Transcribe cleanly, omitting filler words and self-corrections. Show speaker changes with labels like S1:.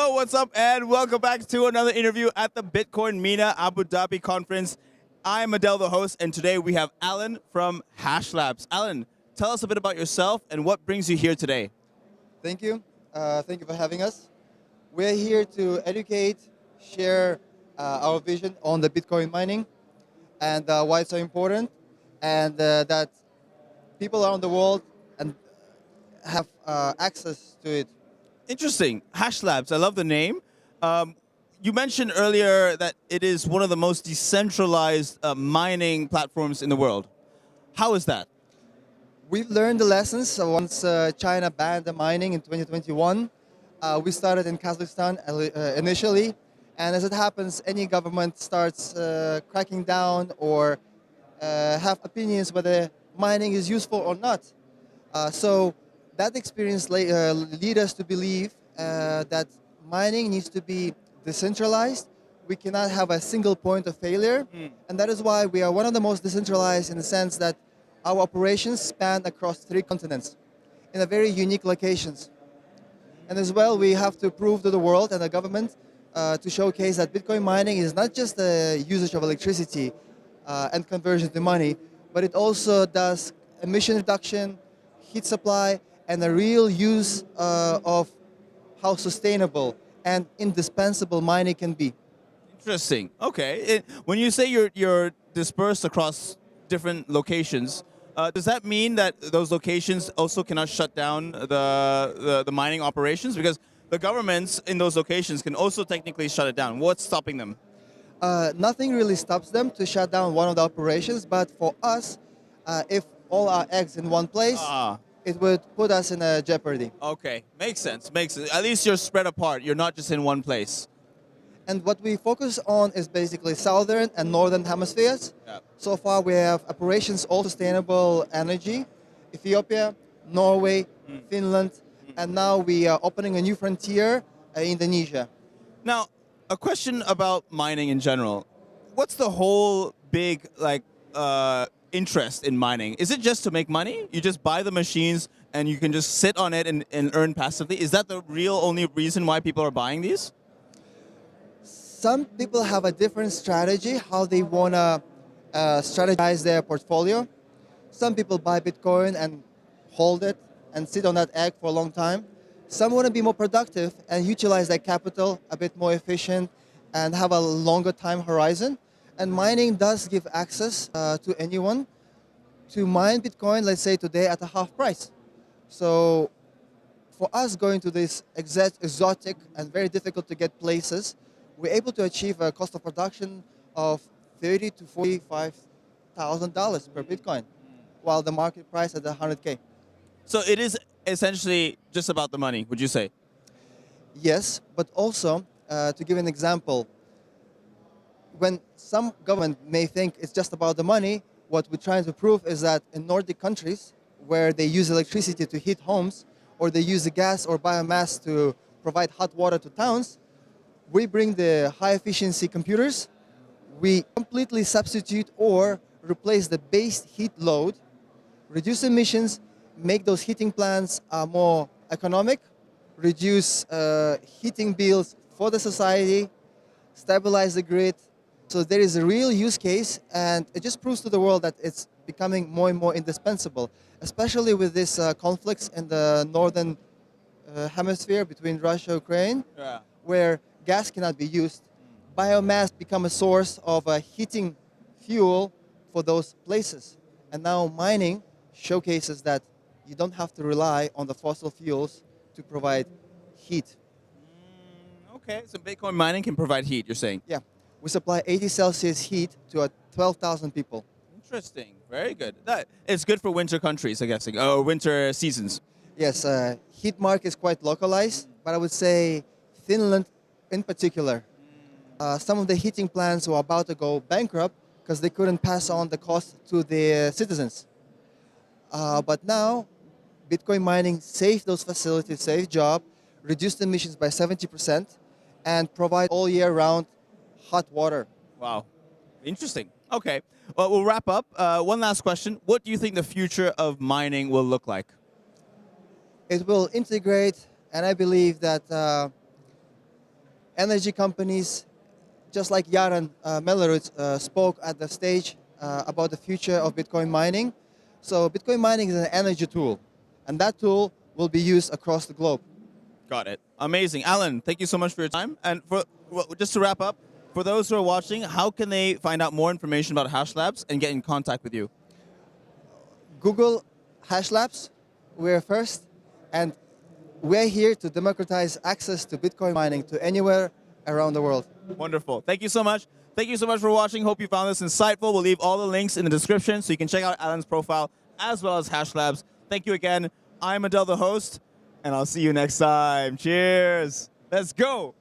S1: Hello, what's up, and welcome back to another interview at the Bitcoin MENA Abu Dhabi conference. I'm Adel, the host, and today we have Alen from Hashlabs. Alen, tell us a bit about yourself and what brings you here today.
S2: Thank you. Thank you for having us. We're here to educate, share our vision on the Bitcoin mining and why it's so important, and that people around the world and have access to it.
S1: Interesting. Hashlabs, I love the name. You mentioned earlier that it is one of the most decentralized mining platforms in the world. How is that?
S2: We've learned the lessons. So once China banned the mining in 2021, we started in Kazakhstan initially. And as it happens, any government starts cracking down or have opinions whether mining is useful or not. So that experience lead us to believe that mining needs to be decentralized. We cannot have a single point of failure. And that is why we are one of the most decentralized in the sense that our operations span across 3 continents in a very unique locations. And as well, we have to prove to the world and the government to showcase that Bitcoin mining is not just the usage of electricity and conversion to money, but it also does emission reduction, heat supply, and a real use of how sustainable and indispensable mining can be.
S1: Interesting. Okay. When you say you're dispersed across different locations, does that mean that those locations also cannot shut down the mining operations? Because the governments in those locations can also technically shut it down. What's stopping them?
S2: Nothing really stops them to shut down one of the operations, but for us, if all our eggs in one place, it would put us in a jeopardy.
S1: Okay, makes sense, makes sense. At least you're spread apart. You're not just in one place.
S2: And what we focus on is basically southern and northern hemispheres.
S1: Yeah.
S2: So far, we have operations all sustainable energy, Ethiopia, Norway, Finland, and now we are opening a new frontier, Indonesia.
S1: Now, a question about mining in general. What's the whole big interest in mining? Is it just to make money? You just buy the machines and you can just sit on it and earn passively? Is that the real only reason why people are buying these?
S2: Some people have a different strategy, how they want to strategize their portfolio. Some people buy Bitcoin and hold it and sit on that egg for a long time. Some want to be more productive and utilize their capital a bit more efficient and have a longer time horizon. And mining does give access to anyone to mine Bitcoin, let's say today at a half price. So for us going to these exotic and very difficult to get places, we're able to achieve a cost of production of $30,000 to $45,000 per Bitcoin, while the market price at 100K.
S1: So it is essentially just about the money, would you say?
S2: Yes, but also, to give an example, when some government may think it's just about the money, what we're trying to prove is that in Nordic countries, where they use electricity to heat homes, or they use the gas or biomass to provide hot water to towns, we bring the high-efficiency computers. We completely substitute or replace the base heat load, reduce emissions, make those heating plants more economic, reduce heating bills for the society, stabilize the grid. So there is a real use case, and it just proves to the world that it's becoming more and more indispensable, especially with this conflicts in the northern hemisphere between Russia and Ukraine, where gas cannot be used. Biomass become a source of a heating fuel for those places. And now mining showcases that you don't have to rely on the fossil fuels to provide heat.
S1: Okay, so Bitcoin mining can provide heat, you're saying?
S2: Yeah, we supply 80 Celsius heat to 12,000 people.
S1: Interesting, very good. It's good for winter countries, I'm guessing, winter seasons.
S2: Yes, heat market is quite localized, but I would say Finland in particular. Some of the heating plants were about to go bankrupt because they couldn't pass on the cost to the citizens. But now, Bitcoin mining saved those facilities, saved jobs, reduced emissions by 70%, and provide all year round hot water.
S1: Wow, interesting. Okay, well, we'll wrap up. One last question. What do you think the future of mining will look like?
S2: It will integrate, and I believe that energy companies, just like Yaron Mellerud spoke at the stage about the future of Bitcoin mining. So Bitcoin mining is an energy tool, and that tool will be used across the globe.
S1: Got it. Amazing. Alan, thank you so much for your time. And just to wrap up, for those who are watching, how can they find out more information about Hashlabs and get in contact with you?
S2: Google Hashlabs, we're first, and we're here to democratize access to Bitcoin mining to anywhere around the world.
S1: Wonderful. Thank you so much. Thank you so much for watching. Hope you found this insightful. We'll leave all the links in the description so you can check out Alan's profile as well as Hashlabs. Thank you again. I'm Adel, the host, and I'll see you next time. Cheers. Let's go.